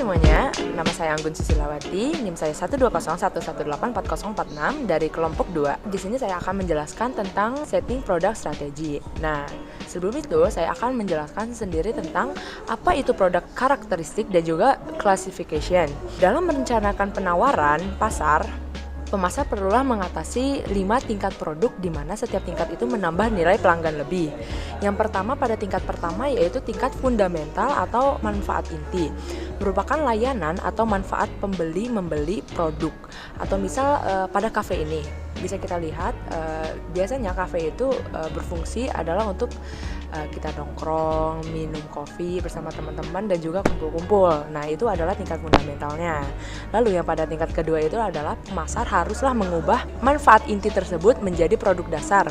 semuanya, nama saya Anggun Susilawati, NIM saya 12011184046 dari kelompok 2. Di sini saya akan menjelaskan tentang setting produk strategi. Nah, sebelum itu saya akan menjelaskan sendiri tentang apa itu produk karakteristik dan juga classification. Dalam merencanakan penawaran pasar, pemasar perlulah mengatasi 5 tingkat produk di mana setiap tingkat itu menambah nilai pelanggan lebih. Yang pertama pada tingkat pertama yaitu tingkat fundamental atau manfaat inti. Merupakan layanan atau manfaat pembeli membeli produk. Atau misal pada kafe ini bisa kita lihat biasanya kafe itu berfungsi adalah untuk kita nongkrong, minum kopi bersama teman-teman dan juga kumpul-kumpul. Nah, itu adalah tingkat fundamentalnya. Lalu yang pada tingkat kedua itu adalah pemasar haruslah mengubah manfaat inti tersebut menjadi produk dasar.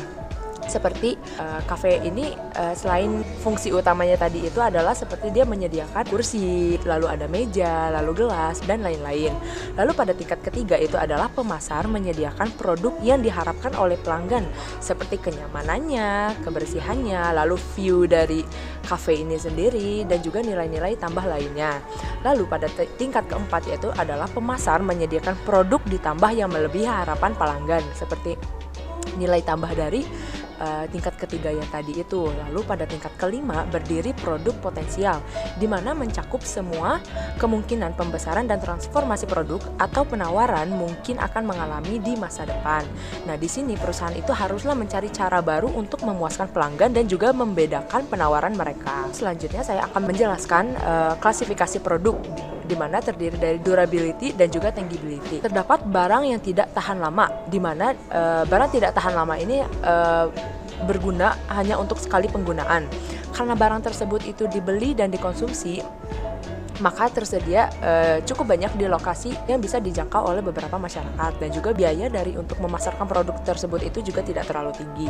Seperti kafe ini selain fungsi utamanya tadi itu adalah seperti dia menyediakan kursi, lalu ada meja, lalu gelas, dan lain-lain. Lalu pada tingkat ketiga itu adalah pemasar menyediakan produk yang diharapkan oleh pelanggan seperti kenyamanannya, kebersihannya, lalu view dari kafe ini sendiri, dan juga nilai-nilai tambah lainnya. Lalu pada tingkat keempat yaitu adalah pemasar menyediakan produk ditambah yang melebihi harapan pelanggan seperti nilai tambah dari tingkat ketiga yang tadi itu. Lalu pada tingkat kelima berdiri produk potensial, di mana mencakup semua kemungkinan pembesaran dan transformasi produk atau penawaran mungkin akan mengalami di masa depan. Nah, di sini perusahaan itu haruslah mencari cara baru untuk memuaskan pelanggan dan juga membedakan penawaran mereka. Selanjutnya saya akan menjelaskan klasifikasi produk, di mana terdiri dari durability dan juga tangibility. Terdapat barang yang tidak tahan lama, di mana barang tidak tahan lama ini berguna hanya untuk sekali penggunaan. Karena barang tersebut itu dibeli dan dikonsumsi, maka tersedia cukup banyak di lokasi yang bisa dijangkau oleh beberapa masyarakat, dan juga biaya dari untuk memasarkan produk tersebut itu juga tidak terlalu tinggi.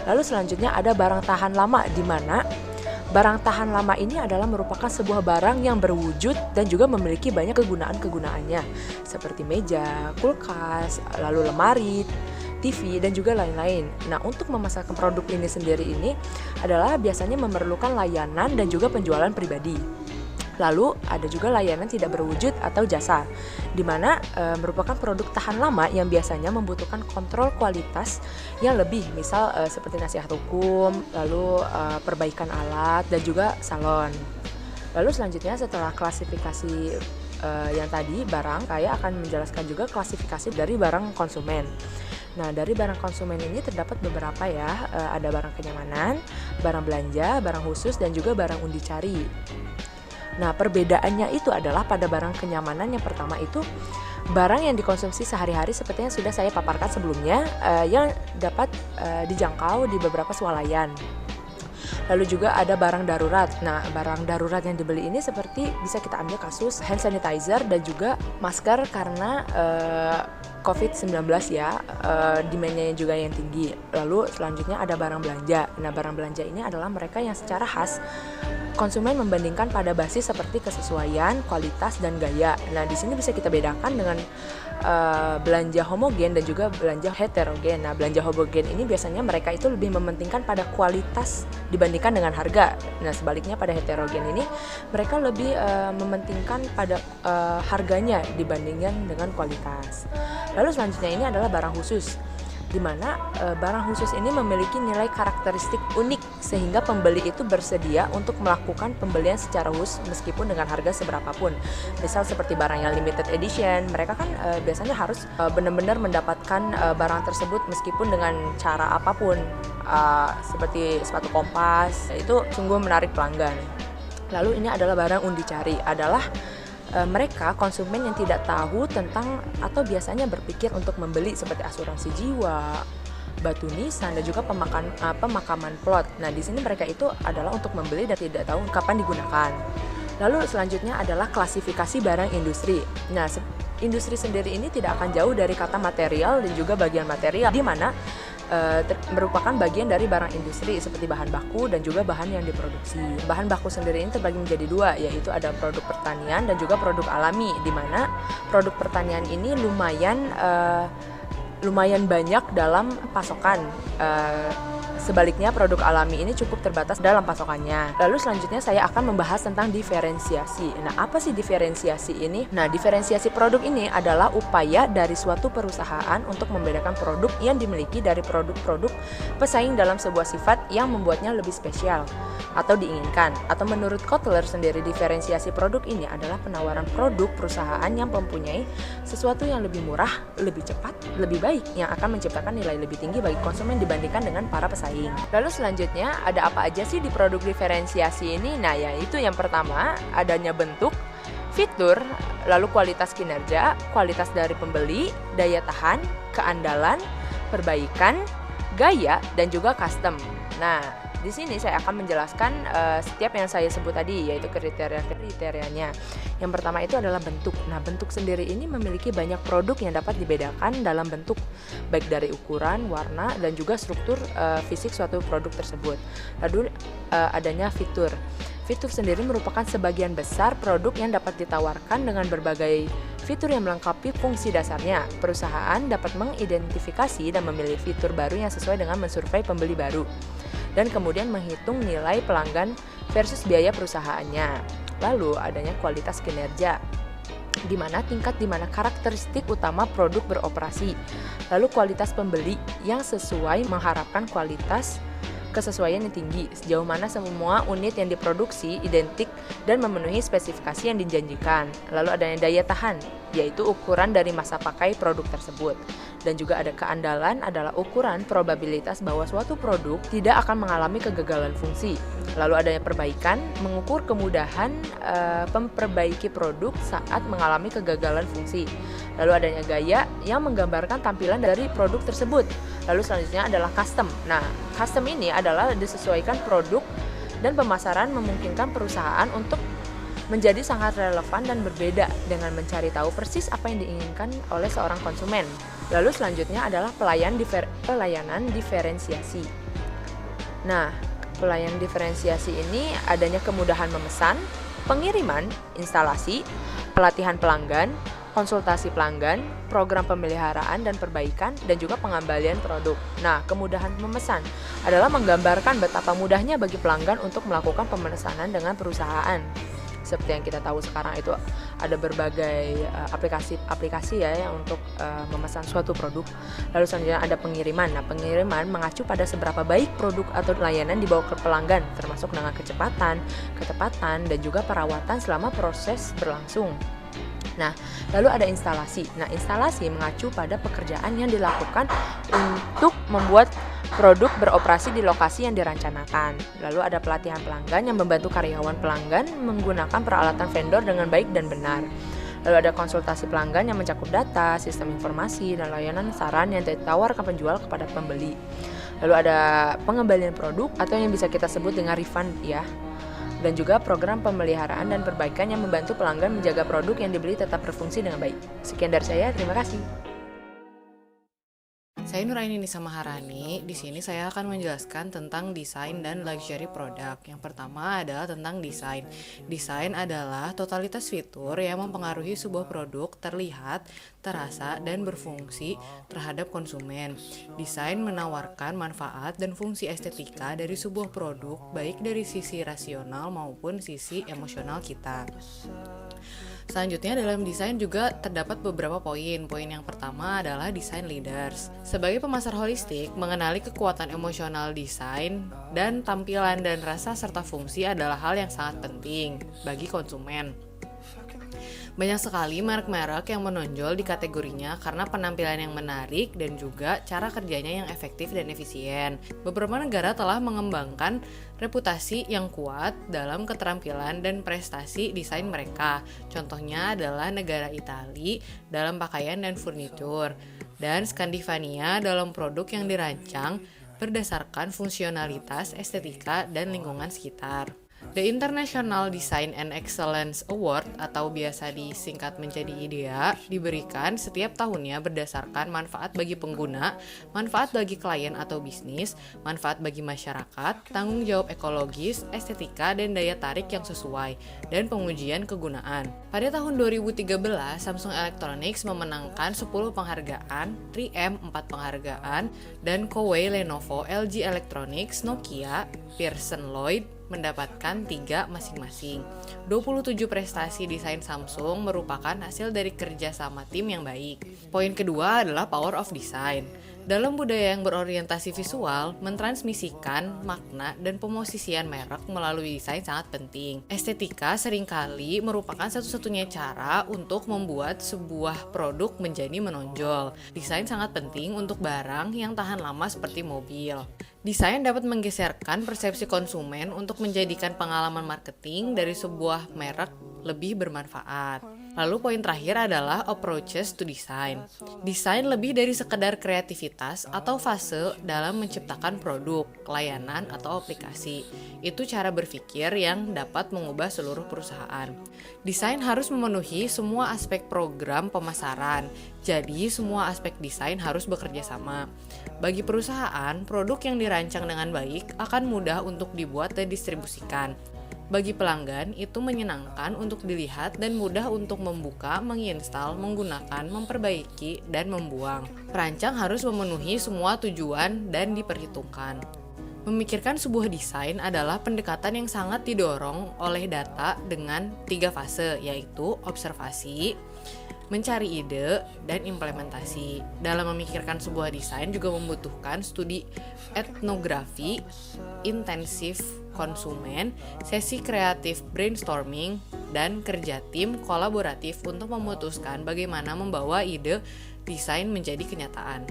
Lalu selanjutnya ada barang tahan lama, di mana barang tahan lama ini adalah merupakan sebuah barang yang berwujud dan juga memiliki banyak kegunaan-kegunaannya seperti meja, kulkas, lalu lemari, TV, dan juga lain-lain. Nah, untuk memasarkan produk ini sendiri ini adalah biasanya memerlukan layanan dan juga penjualan pribadi. Lalu ada juga layanan tidak berwujud atau jasa, di mana merupakan produk tahan lama yang biasanya membutuhkan kontrol kualitas yang lebih, misal seperti nasihat hukum, lalu perbaikan alat, dan juga salon. Lalu selanjutnya setelah klasifikasi yang tadi barang, saya akan menjelaskan juga klasifikasi dari barang konsumen. Nah, dari barang konsumen ini terdapat beberapa ya, ada barang kenyamanan, barang belanja, barang khusus, dan juga barang undi cari. Nah, perbedaannya itu adalah pada barang kenyamanan yang pertama itu barang yang dikonsumsi sehari-hari seperti yang sudah saya paparkan sebelumnya, yang dapat dijangkau di beberapa swalayan. Lalu juga ada barang darurat. Nah, barang darurat yang dibeli ini seperti bisa kita ambil kasus hand sanitizer dan juga masker karena COVID-19 ya, demand-nya juga yang tinggi. Lalu selanjutnya ada barang belanja. Nah, barang belanja ini adalah mereka yang secara khas konsumen membandingkan pada basis seperti kesesuaian, kualitas, dan gaya. Nah, di sini bisa kita bedakan dengan belanja homogen dan juga belanja heterogen. Nah, belanja homogen ini biasanya mereka itu lebih mementingkan pada kualitas dibandingkan dengan harga. Nah, sebaliknya pada heterogen ini mereka lebih mementingkan pada harganya dibandingkan dengan kualitas. Lalu selanjutnya ini adalah barang khusus, di mana barang khusus ini memiliki nilai karakteristik unik sehingga pembeli itu bersedia untuk melakukan pembelian secara khusus meskipun dengan harga seberapapun. Misal seperti barang yang limited edition, mereka kan biasanya harus benar-benar mendapatkan barang tersebut meskipun dengan cara apapun, seperti sepatu kompas, itu sungguh menarik pelanggan. Lalu ini adalah barang undi cari, adalah mereka konsumen yang tidak tahu tentang atau biasanya berpikir untuk membeli seperti asuransi jiwa, batu nisan, dan juga pemakaman plot. Nah, di sini mereka itu adalah untuk membeli dan tidak tahu kapan digunakan. Lalu selanjutnya adalah klasifikasi barang industri. Nah, industri sendiri ini tidak akan jauh dari kata material dan juga bagian material, di mana merupakan bagian dari barang industri seperti bahan baku dan juga bahan yang diproduksi. Bahan baku sendiri ini terbagi menjadi dua, yaitu ada produk pertanian dan juga produk alami, di mana produk pertanian ini lumayan banyak dalam pasokan. Sebaliknya, produk alami ini cukup terbatas dalam pasokannya. Lalu selanjutnya saya akan membahas tentang diferensiasi. Nah, apa sih diferensiasi ini? Nah, diferensiasi produk ini adalah upaya dari suatu perusahaan untuk membedakan produk yang dimiliki dari produk-produk pesaing dalam sebuah sifat yang membuatnya lebih spesial atau diinginkan. Atau menurut Kotler sendiri, diferensiasi produk ini adalah penawaran produk perusahaan yang mempunyai sesuatu yang lebih murah, lebih cepat, lebih baik, yang akan menciptakan nilai lebih tinggi bagi konsumen dibandingkan dengan para pesaing. Lalu selanjutnya, ada apa aja sih di produk diferensiasi ini? Nah, yaitu yang pertama, adanya bentuk, fitur, lalu kualitas kinerja, kualitas dari pembeli, daya tahan, keandalan, perbaikan, gaya, dan juga custom. Nah, di sini saya akan menjelaskan setiap yang saya sebut tadi, yaitu kriteria-kriterianya. Yang pertama itu adalah bentuk. Nah, bentuk sendiri ini memiliki banyak produk yang dapat dibedakan dalam bentuk, baik dari ukuran, warna, dan juga struktur fisik suatu produk tersebut. Lalu adanya fitur. Fitur sendiri merupakan sebagian besar produk yang dapat ditawarkan dengan berbagai fitur yang melengkapi fungsi dasarnya. Perusahaan dapat mengidentifikasi dan memilih fitur baru yang sesuai dengan mensurvei pembeli baru, dan kemudian menghitung nilai pelanggan versus biaya perusahaannya. Lalu adanya kualitas kinerja, di mana karakteristik utama produk beroperasi. Lalu kualitas pembeli yang sesuai mengharapkan kualitas kesesuaian yang tinggi, sejauh mana semua unit yang diproduksi identik dan memenuhi spesifikasi yang dijanjikan. Lalu adanya daya tahan, yaitu ukuran dari masa pakai produk tersebut. Dan juga ada keandalan, adalah ukuran probabilitas bahwa suatu produk tidak akan mengalami kegagalan fungsi. Lalu adanya perbaikan, mengukur kemudahan memperbaiki produk saat mengalami kegagalan fungsi. Lalu adanya gaya, yang menggambarkan tampilan dari produk tersebut. Lalu selanjutnya adalah custom. Nah, custom ini adalah disesuaikan produk dan pemasaran, memungkinkan perusahaan untuk menjadi sangat relevan dan berbeda dengan mencari tahu persis apa yang diinginkan oleh seorang konsumen. Lalu selanjutnya adalah pelayanan diferensiasi. Nah, pelayanan diferensiasi ini adanya kemudahan memesan, pengiriman, instalasi, pelatihan pelanggan, konsultasi pelanggan, program pemeliharaan dan perbaikan, dan juga pengembalian produk. Nah, kemudahan memesan adalah menggambarkan betapa mudahnya bagi pelanggan untuk melakukan pemesanan dengan perusahaan. Seperti yang kita tahu sekarang itu ada berbagai aplikasi ya yang untuk memesan suatu produk. Lalu selanjutnya ada pengiriman. Nah, pengiriman mengacu pada seberapa baik produk atau layanan dibawa ke pelanggan, termasuk dengan kecepatan, ketepatan, dan juga perawatan selama proses berlangsung. Nah, lalu ada instalasi. Nah, instalasi mengacu pada pekerjaan yang dilakukan untuk membuat produk beroperasi di lokasi yang dirancanakan. Lalu ada pelatihan pelanggan yang membantu karyawan pelanggan menggunakan peralatan vendor dengan baik dan benar. Lalu ada konsultasi pelanggan yang mencakup data, sistem informasi, dan layanan saran yang ditawarkan penjual kepada pembeli. Lalu ada pengembalian produk atau yang bisa kita sebut dengan refund ya. Dan juga program pemeliharaan dan perbaikan yang membantu pelanggan menjaga produk yang dibeli tetap berfungsi dengan baik. Sekian dari saya, terima kasih. Saya Nuraini Nisa Maharani. Di sini saya akan menjelaskan tentang desain dan luxury product. Yang pertama adalah tentang desain. Desain adalah totalitas fitur yang mempengaruhi sebuah produk terlihat, terasa, dan berfungsi terhadap konsumen. Desain menawarkan manfaat dan fungsi estetika dari sebuah produk, baik dari sisi rasional maupun sisi emosional kita. Selanjutnya dalam desain juga terdapat beberapa poin. Poin yang pertama adalah design leaders. Sebagai pemasar holistik, mengenali kekuatan emosional desain dan tampilan dan rasa serta fungsi adalah hal yang sangat penting bagi konsumen. Banyak sekali merek-merek yang menonjol di kategorinya karena penampilan yang menarik dan juga cara kerjanya yang efektif dan efisien. Beberapa negara telah mengembangkan reputasi yang kuat dalam keterampilan dan prestasi desain mereka. Contohnya adalah negara Italia dalam pakaian dan furnitur, dan Skandinavia dalam produk yang dirancang berdasarkan fungsionalitas, estetika, dan lingkungan sekitar. The International Design and Excellence Award atau biasa disingkat menjadi IDEA diberikan setiap tahunnya berdasarkan manfaat bagi pengguna, manfaat bagi klien atau bisnis, manfaat bagi masyarakat, tanggung jawab ekologis, estetika, dan daya tarik yang sesuai, dan pengujian kegunaan. Pada tahun 2013, Samsung Electronics memenangkan 10 penghargaan, 3M 4 penghargaan, dan Koei, Lenovo, LG Electronics, Nokia, Pearson Lloyd mendapatkan 3 masing-masing. 27 prestasi desain Samsung merupakan hasil dari kerja sama tim yang baik. Poin kedua adalah power of design. Dalam budaya yang berorientasi visual, mentransmisikan makna dan pemosisian merek melalui desain sangat penting. Estetika seringkali merupakan satu-satunya cara untuk membuat sebuah produk menjadi menonjol. Desain sangat penting untuk barang yang tahan lama seperti mobil. Desain dapat menggeserkan persepsi konsumen untuk menjadikan pengalaman marketing dari sebuah merek lebih bermanfaat. Lalu poin terakhir adalah approaches to design. Desain lebih dari sekedar kreativitas atau fase dalam menciptakan produk, layanan, atau aplikasi. Itu cara berpikir yang dapat mengubah seluruh perusahaan. Desain harus memenuhi semua aspek program pemasaran, jadi semua aspek desain harus bekerja sama. Bagi perusahaan, produk yang dirancang dengan baik akan mudah untuk dibuat dan distribusikan. Bagi pelanggan, itu menyenangkan untuk dilihat dan mudah untuk membuka, menginstal, menggunakan, memperbaiki, dan membuang. Perancang harus memenuhi semua tujuan dan diperhitungkan. Memikirkan sebuah desain adalah pendekatan yang sangat didorong oleh data dengan 3 fase, yaitu observasi, mencari ide, dan implementasi. Dalam memikirkan sebuah desain juga membutuhkan studi etnografi, intensif konsumen, sesi kreatif brainstorming, dan kerja tim kolaboratif untuk memutuskan bagaimana membawa ide desain menjadi kenyataan.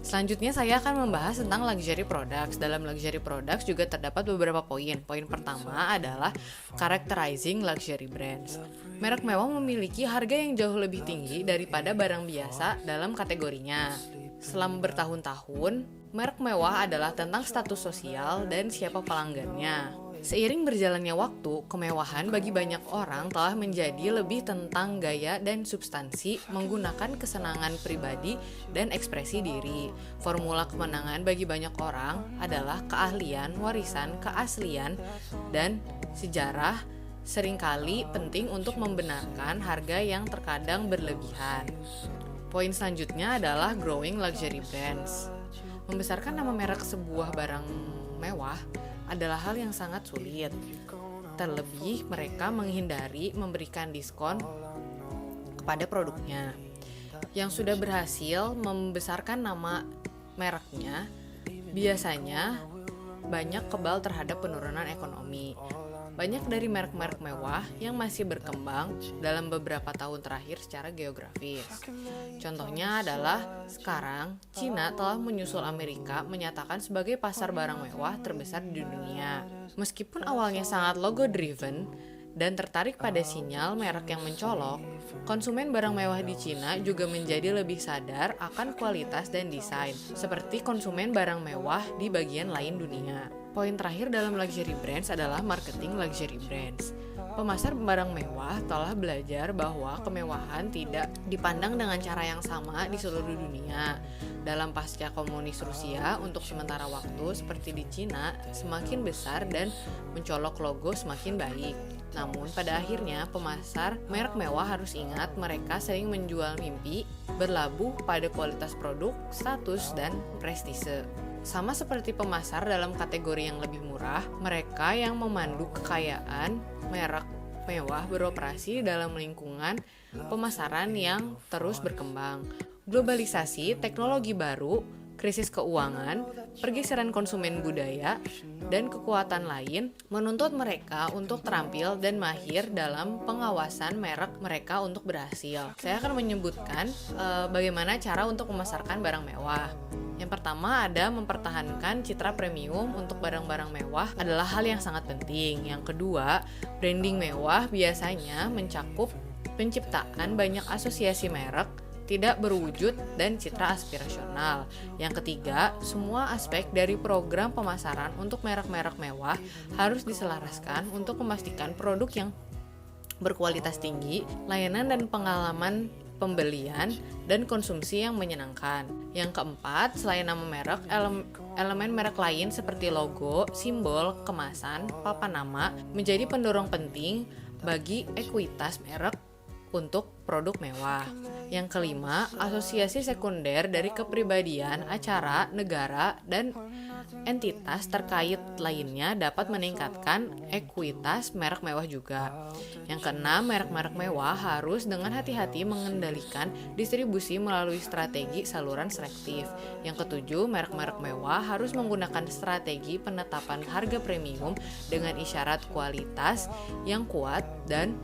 Selanjutnya saya akan membahas tentang luxury products. Dalam luxury products juga terdapat beberapa poin. Poin pertama adalah characterizing luxury brands. Merek mewah memiliki harga yang jauh lebih tinggi daripada barang biasa dalam kategorinya. Selama bertahun-tahun, merek mewah adalah tentang status sosial dan siapa pelanggannya. Seiring berjalannya waktu, kemewahan bagi banyak orang telah menjadi lebih tentang gaya dan substansi, menggunakan kesenangan pribadi dan ekspresi diri. Formula kemenangan bagi banyak orang adalah keahlian, warisan, keaslian, dan sejarah seringkali penting untuk membenarkan harga yang terkadang berlebihan. Poin selanjutnya adalah growing luxury brands. Membesarkan nama merek sebuah barang mewah adalah hal yang sangat sulit. Terlebih mereka menghindari memberikan diskon kepada produknya. Yang sudah berhasil membesarkan nama mereknya biasanya banyak kebal terhadap penurunan ekonomi. Banyak dari merek-merek mewah yang masih berkembang dalam beberapa tahun terakhir secara geografis. Contohnya adalah sekarang Cina telah menyusul Amerika menyatakan sebagai pasar barang mewah terbesar di dunia. Meskipun awalnya sangat logo-driven dan tertarik pada sinyal merek yang mencolok, konsumen barang mewah di Cina juga menjadi lebih sadar akan kualitas dan desain, seperti konsumen barang mewah di bagian lain dunia. Poin terakhir dalam luxury brands adalah marketing luxury brands. Pemasar barang mewah telah belajar bahwa kemewahan tidak dipandang dengan cara yang sama di seluruh dunia. Dalam pasca komunis Rusia, untuk sementara waktu seperti di Cina, semakin besar dan mencolok logo semakin baik. Namun pada akhirnya pemasar merek mewah harus ingat mereka sering menjual mimpi, berlabuh pada kualitas produk, status, dan prestise. Sama seperti pemasar dalam kategori yang lebih murah, mereka yang memandu kekayaan merek mewah beroperasi dalam lingkungan pemasaran yang terus berkembang. Globalisasi, teknologi baru, krisis keuangan, pergeseran konsumen budaya, dan kekuatan lain menuntut mereka untuk terampil dan mahir dalam pengawasan merek mereka untuk berhasil. Saya akan menyebutkan bagaimana cara untuk memasarkan barang mewah. Yang pertama ada mempertahankan citra premium untuk barang-barang mewah adalah hal yang sangat penting. Yang kedua, branding mewah biasanya mencakup penciptaan banyak asosiasi merek tidak berwujud dan citra aspirasional. Yang ketiga, semua aspek dari program pemasaran untuk merek-merek mewah harus diselaraskan untuk memastikan produk yang berkualitas tinggi, layanan dan pengalaman pembelian, dan konsumsi yang menyenangkan. Yang keempat, selain nama merek, elemen merek lain seperti logo, simbol, kemasan, papan nama menjadi pendorong penting bagi ekuitas merek untuk produk mewah. Yang kelima, asosiasi sekunder dari kepribadian, acara, negara, dan entitas terkait lainnya dapat meningkatkan ekuitas merek mewah juga. Yang keenam, merek-merek mewah harus dengan hati-hati mengendalikan distribusi melalui strategi saluran selektif. Yang ketujuh, merek-merek mewah harus menggunakan strategi penetapan harga premium dengan isyarat kualitas yang kuat dan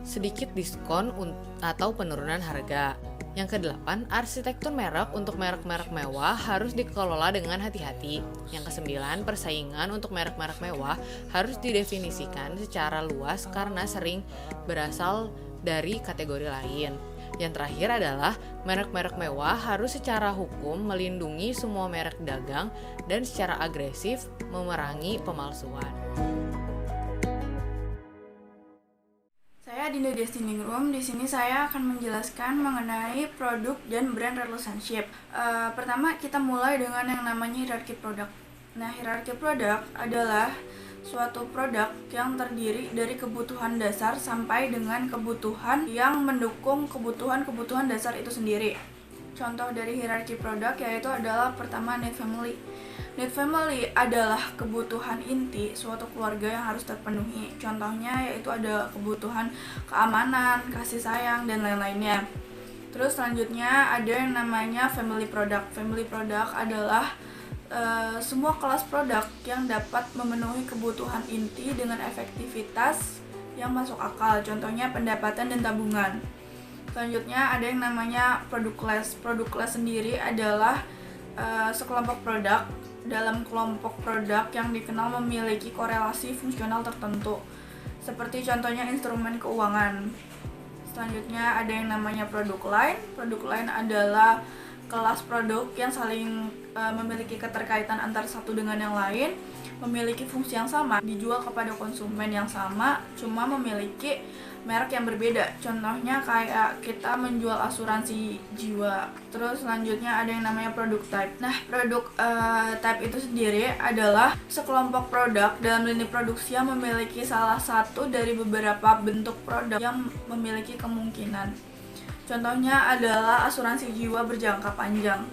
sedikit diskon atau penurunan harga. Yang kedelapan, arsitektur merek untuk merek-merek mewah harus dikelola dengan hati-hati. Yang kesembilan, persaingan untuk merek-merek mewah harus didefinisikan secara luas karena sering berasal dari kategori lain. Yang terakhir adalah merek-merek mewah harus secara hukum melindungi semua merek dagang dan secara agresif memerangi pemalsuan. Saya Dinda Destiningrum. Di sini saya akan menjelaskan mengenai produk dan brand relationship. Pertama, kita mulai dengan yang namanya hierarki produk. Nah, hierarki produk adalah suatu produk yang terdiri dari kebutuhan dasar sampai dengan kebutuhan yang mendukung kebutuhan dasar itu sendiri. Contoh dari hierarki produk yaitu adalah pertama need family. Need family adalah kebutuhan inti suatu keluarga yang harus terpenuhi. Contohnya yaitu ada kebutuhan keamanan, kasih sayang, dan lain-lainnya. Terus selanjutnya ada yang namanya family product. Family product adalah semua kelas produk yang dapat memenuhi kebutuhan inti dengan efektivitas yang masuk akal. Contohnya pendapatan dan tabungan. Selanjutnya ada yang namanya product class. Product class sendiri adalah sekelompok produk dalam kelompok produk yang dikenal memiliki korelasi fungsional tertentu, seperti contohnya instrumen keuangan. Selanjutnya ada yang namanya produk line. Produk line adalah kelas produk yang saling memiliki keterkaitan antara satu dengan yang lain, memiliki fungsi yang sama, dijual kepada konsumen yang sama, cuma memiliki merek yang berbeda. Contohnya kayak kita menjual asuransi jiwa. Terus selanjutnya ada yang namanya produk type. Nah, produk type itu sendiri adalah sekelompok produk dalam lini produksi yang memiliki salah satu dari beberapa bentuk produk yang memiliki kemungkinan. Contohnya adalah asuransi jiwa berjangka panjang.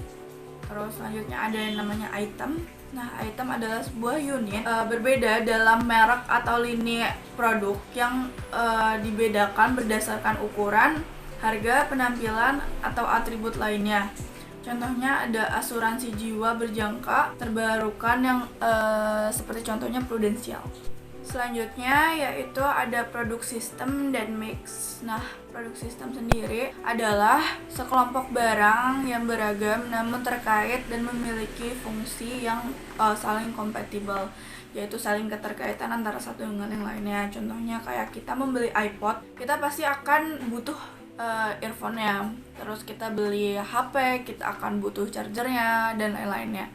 Terus selanjutnya ada yang namanya item. Nah, item adalah sebuah unit berbeda dalam merek atau lini produk yang dibedakan berdasarkan ukuran, harga, penampilan, atau atribut lainnya. Contohnya ada asuransi jiwa berjangka terbarukan yang seperti contohnya prudensial. Selanjutnya yaitu ada produk sistem dan mix. Nah, produk sistem sendiri adalah sekelompok barang yang beragam namun terkait dan memiliki fungsi yang saling kompatibel, yaitu saling keterkaitan antara satu dengan yang lainnya. Contohnya kayak kita membeli iPod, kita pasti akan butuh earphone-nya. Terus kita beli HP, kita akan butuh chargernya dan lain-lainnya.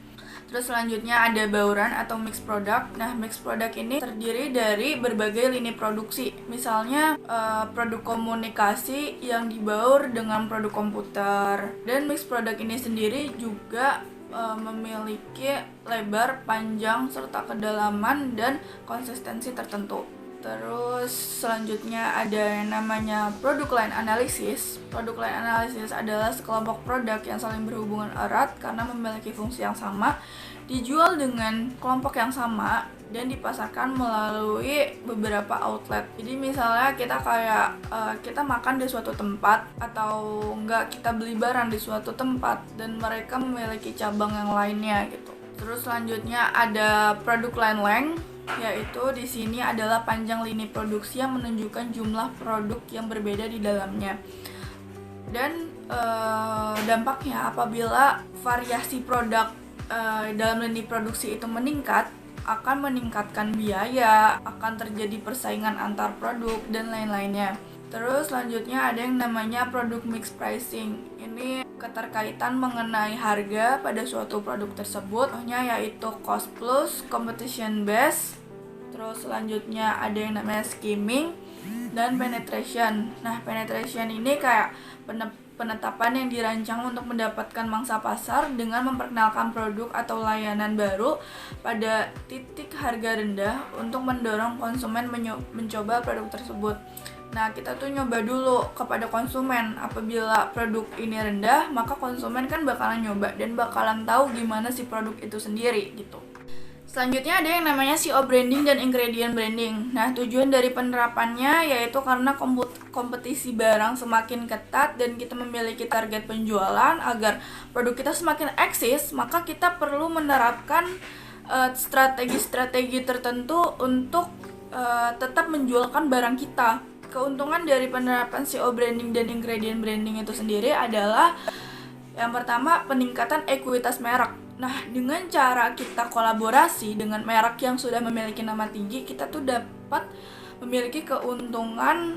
Terus selanjutnya ada bauran atau mix product. Nah, mix product ini terdiri dari berbagai lini produksi. Misalnya produk komunikasi yang dibaur dengan produk komputer. Dan mix product ini sendiri juga memiliki lebar, panjang, serta kedalaman dan konsistensi tertentu. Terus selanjutnya ada yang namanya product line analysis. Product line analysis adalah sekelompok produk yang saling berhubungan erat karena memiliki fungsi yang sama, dijual dengan kelompok yang sama, dan dipasarkan melalui beberapa outlet. Jadi misalnya kita kita makan di suatu tempat atau enggak kita beli barang di suatu tempat dan mereka memiliki cabang yang lainnya gitu. Terus selanjutnya ada product line length, yaitu di sini adalah panjang lini produksi yang menunjukkan jumlah produk yang berbeda di dalamnya. Dan dampaknya apabila variasi produk dalam lini produksi itu meningkat, akan meningkatkan biaya, akan terjadi persaingan antar produk dan lain-lainnya. Terus selanjutnya ada yang namanya product mix pricing. Ini keterkaitan mengenai harga pada suatu produk tersebut. Contohnya yaitu cost plus, competition base. Terus selanjutnya ada yang namanya skimming dan penetration. Nah, penetration ini kayak penetapan yang dirancang untuk mendapatkan mangsa pasar dengan memperkenalkan produk atau layanan baru pada titik harga rendah untuk mendorong konsumen mencoba produk tersebut. Nah, kita tuh nyoba dulu kepada konsumen. Apabila produk ini rendah, maka konsumen kan bakalan nyoba dan bakalan tahu gimana si produk itu sendiri gitu. Selanjutnya ada yang namanya SEO branding dan ingredient branding. Nah, tujuan dari penerapannya yaitu karena kompetisi barang semakin ketat dan kita memiliki target penjualan agar produk kita semakin eksis, maka kita perlu menerapkan strategi-strategi tertentu untuk tetap menjualkan barang kita. Keuntungan dari penerapan SEO branding dan ingredient branding itu sendiri adalah yang pertama, peningkatan ekuitas merek. Nah, dengan cara kita kolaborasi dengan merek yang sudah memiliki nama tinggi, kita tuh dapat memiliki keuntungan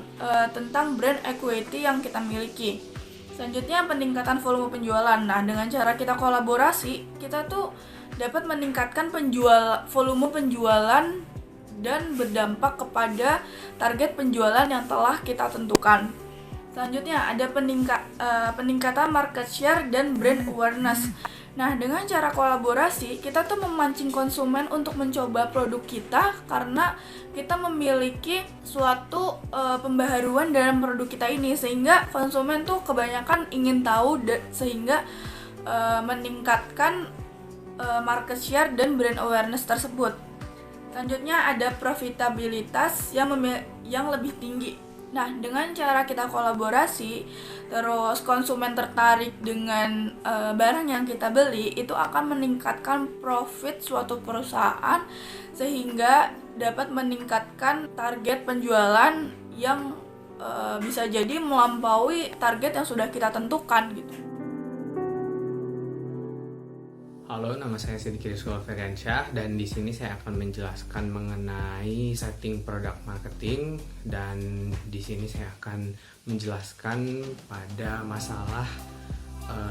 tentang brand equity yang kita miliki. Selanjutnya, peningkatan volume penjualan. Nah, dengan cara kita kolaborasi, kita tuh dapat meningkatkan volume penjualan dan berdampak kepada target penjualan yang telah kita tentukan. Selanjutnya ada peningkatan market share dan brand awareness. Nah, dengan cara kolaborasi, kita tuh memancing konsumen untuk mencoba produk kita karena kita memiliki suatu pembaharuan dalam produk kita ini, sehingga konsumen tuh kebanyakan ingin tahu sehingga meningkatkan market share dan brand awareness tersebut. Selanjutnya ada profitabilitas yang lebih tinggi. Nah, dengan cara kita kolaborasi, terus konsumen tertarik dengan barang yang kita beli, itu akan meningkatkan profit suatu perusahaan sehingga dapat meningkatkan target penjualan yang bisa jadi melampaui target yang sudah kita tentukan gitu. Halo, nama saya Sidiki Rizky Ferensyah dan di sini saya akan menjelaskan mengenai setting produk marketing, dan di sini saya akan menjelaskan pada masalah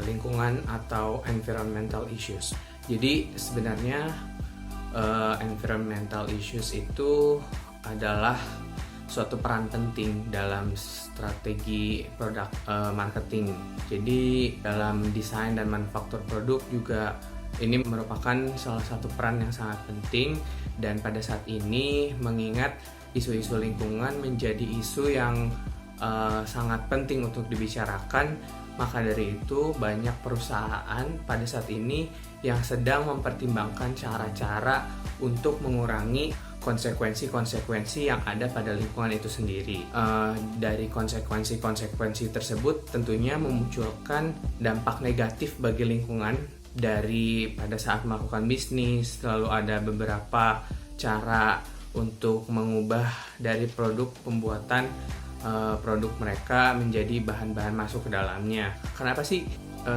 lingkungan atau environmental issues. Jadi sebenarnya environmental issues itu adalah suatu peran penting dalam strategi produk marketing. Jadi dalam desain dan manufaktur produk juga ini merupakan salah satu peran yang sangat penting, dan pada saat ini mengingat isu-isu lingkungan menjadi isu yang sangat penting untuk dibicarakan, maka dari itu banyak perusahaan pada saat ini yang sedang mempertimbangkan cara-cara untuk mengurangi konsekuensi-konsekuensi yang ada pada lingkungan itu sendiri. Dari konsekuensi-konsekuensi tersebut tentunya memunculkan dampak negatif bagi lingkungan. Dari pada saat melakukan bisnis, lalu ada beberapa cara untuk mengubah dari produk pembuatan produk mereka menjadi bahan-bahan masuk ke dalamnya. Kenapa sih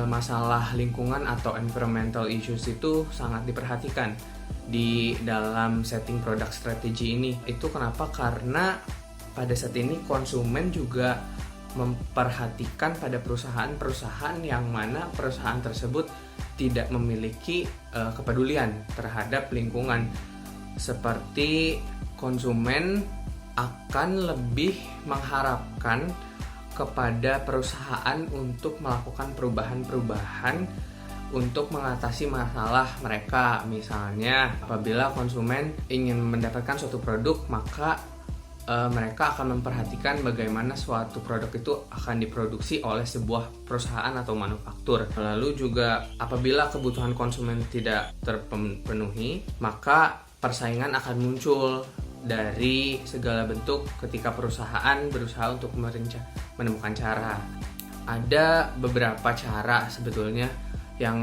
masalah lingkungan atau environmental issues itu sangat diperhatikan di dalam setting produk strategi ini? Itu kenapa? Karena pada saat ini konsumen juga memperhatikan pada perusahaan-perusahaan yang mana perusahaan tersebut tidak memiliki kepedulian terhadap lingkungan. Seperti konsumen akan lebih mengharapkan kepada perusahaan untuk melakukan perubahan-perubahan untuk mengatasi masalah mereka. Misalnya, apabila konsumen ingin mendapatkan suatu produk, maka mereka akan memperhatikan bagaimana suatu produk itu akan diproduksi oleh sebuah perusahaan atau manufaktur. Lalu juga apabila kebutuhan konsumen tidak terpenuhi, maka persaingan akan muncul dari segala bentuk ketika perusahaan berusaha untuk menemukan cara. Ada beberapa cara sebetulnya yang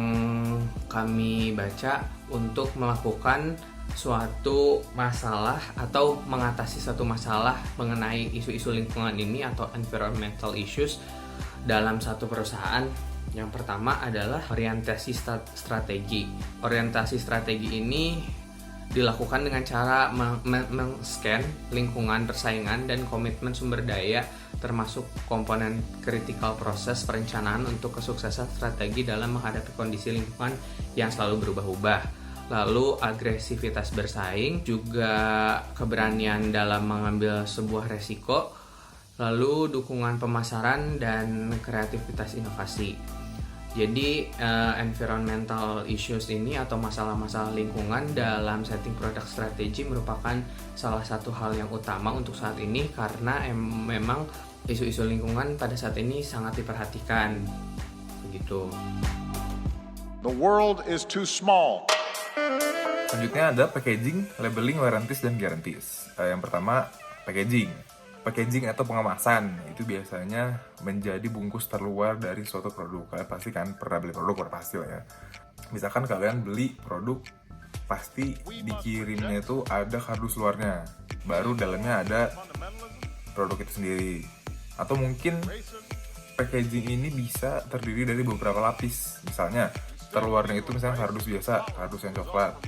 kami baca untuk melakukan suatu masalah atau mengatasi suatu masalah mengenai isu-isu lingkungan ini atau environmental issues dalam satu perusahaan. Yang pertama adalah orientasi strategi. Orientasi strategi ini dilakukan dengan cara men-scan lingkungan persaingan dan komitmen sumber daya termasuk komponen kritikal proses perencanaan untuk kesuksesan strategi dalam menghadapi kondisi lingkungan yang selalu berubah-ubah. Lalu agresivitas bersaing, juga keberanian dalam mengambil sebuah resiko, lalu dukungan pemasaran dan kreativitas inovasi. Jadi environmental issues ini atau masalah-masalah lingkungan dalam setting produk strategi merupakan salah satu hal yang utama untuk saat ini karena memang isu-isu lingkungan pada saat ini sangat diperhatikan. Begitu. The world is too small. Selanjutnya ada packaging, labeling, warranties, dan guarantees. Yang pertama, packaging. Packaging atau pengemasan itu biasanya menjadi bungkus terluar dari suatu produk. Kalian pasti kan pernah beli produk, udah pasti lah ya. Misalkan kalian beli produk, pasti dikirimnya itu ada kardus luarnya, baru dalamnya ada produk itu sendiri. Atau mungkin packaging ini bisa terdiri dari beberapa lapis. Misalnya terluarnya itu misalnya kardus biasa, kardus yang coklat.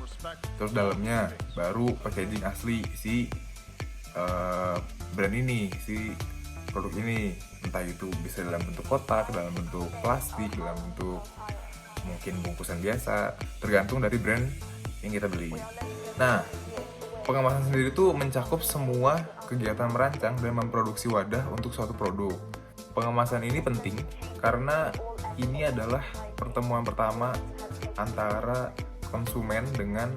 Terus dalamnya baru packaging asli si brand ini, si produk ini. Entah itu bisa dalam bentuk kotak, dalam bentuk plastik, dalam bentuk mungkin bungkusan biasa, tergantung dari brand yang kita beli. Nah, pengemasan sendiri itu mencakup semua kegiatan merancang dan memproduksi wadah untuk suatu produk. Pengemasan ini penting karena ini adalah pertemuan pertama antara konsumen dengan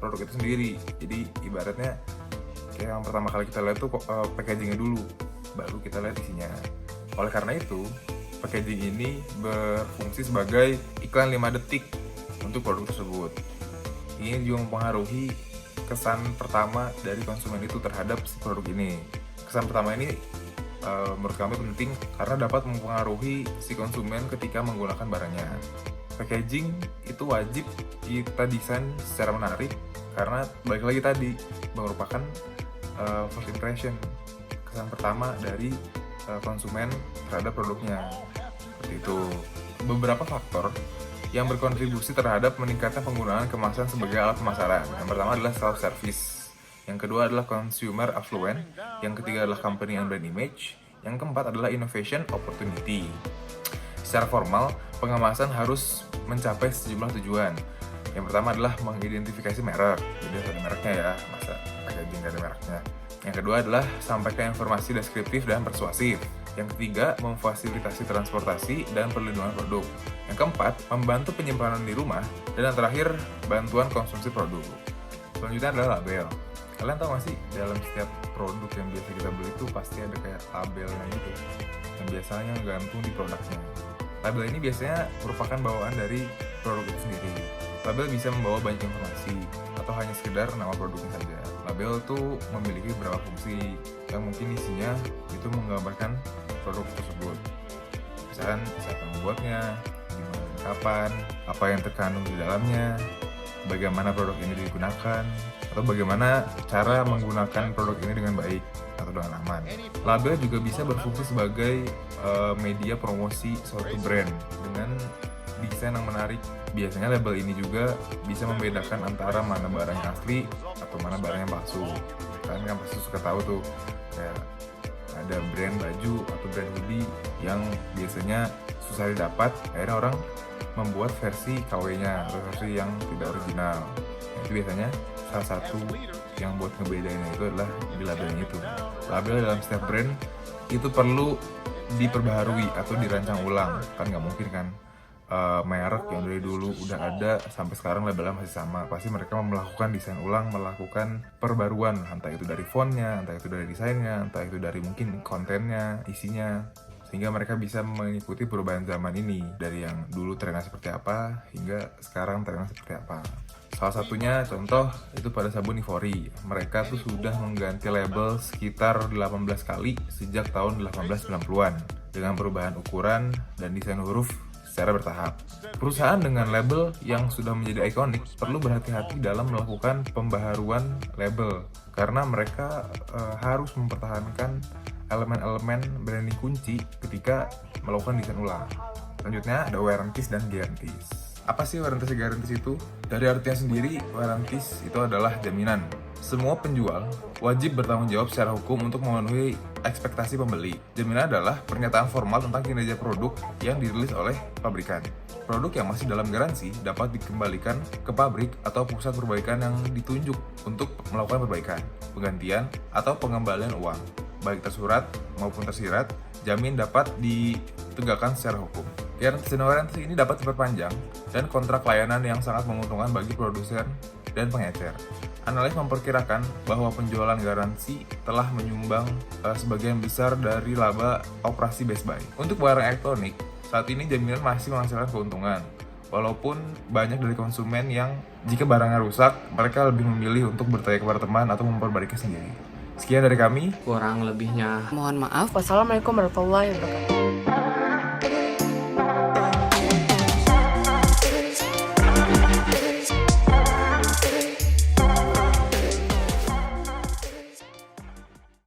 produk itu sendiri. Jadi ibaratnya kayak yang pertama kali kita lihat tuh packagingnya dulu, baru kita lihat isinya. Oleh karena itu, packaging ini berfungsi sebagai iklan 5 detik untuk produk tersebut. Ini juga mempengaruhi kesan pertama dari konsumen itu terhadap si produk ini. Kesan pertama ini menurut kami penting karena dapat mempengaruhi si konsumen ketika menggunakan barangnya. Packaging itu wajib kita desain secara menarik karena balik lagi tadi merupakan first impression, kesan pertama dari konsumen terhadap produknya. Seperti itu. Beberapa faktor yang berkontribusi terhadap meningkatnya penggunaan kemasan sebagai alat pemasaran. Yang pertama adalah self-service. Yang kedua adalah consumer affluent. Yang ketiga adalah company and brand image. Yang keempat adalah innovation opportunity. Secara formal, pengemasan harus mencapai sejumlah tujuan. Yang pertama adalah mengidentifikasi merek. Jadi ada mereknya ya, masa packaging nggak ada mereknya. Yang kedua adalah sampaikan informasi deskriptif dan persuasif. Yang ketiga, memfasilitasi transportasi dan perlindungan produk. Yang keempat, membantu penyimpanan di rumah. Dan yang terakhir, bantuan konsumsi produk. Selanjutnya adalah label. Kalian tahu nggak sih, dalam setiap produk yang biasa kita beli itu pasti ada kayak labelnya gitu, yang biasanya gantung di produknya. Label ini biasanya merupakan bawaan dari produk itu sendiri. Label bisa membawa banyak informasi atau hanya sekedar nama produknya saja. Label itu memiliki beberapa fungsi yang mungkin isinya itu menggambarkan produk tersebut. Misalkan siapa yang membuatnya, gimana dan kapan, apa yang terkandung di dalamnya, bagaimana produk ini digunakan, atau bagaimana cara menggunakan produk ini dengan baik atau dengan aman. Label juga bisa berfungsi sebagai media promosi suatu brand dengan desain yang menarik. Biasanya label ini juga bisa membedakan antara mana barang yang asli atau mana barang yang palsu. Kalian kan pasti suka tahu tuh, kayak ada brand baju atau brand hoodie yang biasanya susah didapat, akhirnya orang membuat versi KW-nya atau versi yang tidak original. Nah, itu biasanya salah satu yang buat ngebedainnya itu adalah di labelnya itu. Label dalam setiap brand itu perlu diperbaharui atau dirancang ulang. Kan nggak mungkin kan merek yang dari dulu udah ada sampai sekarang labelnya masih sama. Pasti mereka melakukan desain ulang, melakukan perbaruan, entah itu dari fontnya, entah itu dari desainnya, entah itu dari mungkin kontennya, isinya, sehingga mereka bisa mengikuti perubahan zaman ini dari yang dulu trennya seperti apa hingga sekarang trennya seperti apa. Salah satunya contoh itu pada sabun Ivory. Mereka tuh sudah mengganti label sekitar 18 kali sejak tahun 1890-an dengan perubahan ukuran dan desain huruf secara bertahap. Perusahaan dengan label yang sudah menjadi ikonik perlu berhati-hati dalam melakukan pembaharuan label karena mereka harus mempertahankan elemen-elemen branding kunci ketika melakukan desain ulang. Selanjutnya ada warranties dan guarantees. Apa sih warranties dan guarantees itu? Dari artinya sendiri, warranties itu adalah jaminan. Semua penjual wajib bertanggung jawab secara hukum untuk memenuhi ekspektasi pembeli. Jaminan adalah pernyataan formal tentang kinerja produk yang dirilis oleh pabrikan. Produk yang masih dalam garansi dapat dikembalikan ke pabrik atau pusat perbaikan yang ditunjuk untuk melakukan perbaikan, penggantian, atau pengembalian uang, baik tersurat maupun tersirat. Jamin dapat ditegakkan secara hukum. Garansi ini dapat diperpanjang dan kontrak layanan yang sangat menguntungkan bagi produsen dan pengecer. Analis memperkirakan bahwa penjualan garansi telah menyumbang sebagian besar dari laba operasi Best Buy. Untuk barang elektronik, saat ini jaminan masih menghasilkan keuntungan. Walaupun banyak dari konsumen yang jika barangnya rusak, mereka lebih memilih untuk bertanya kepada teman atau memperbaiki sendiri. Sekian dari kami. Kurang lebihnya Mohon maaf. Wassalamualaikum warahmatullahi wabarakatuh.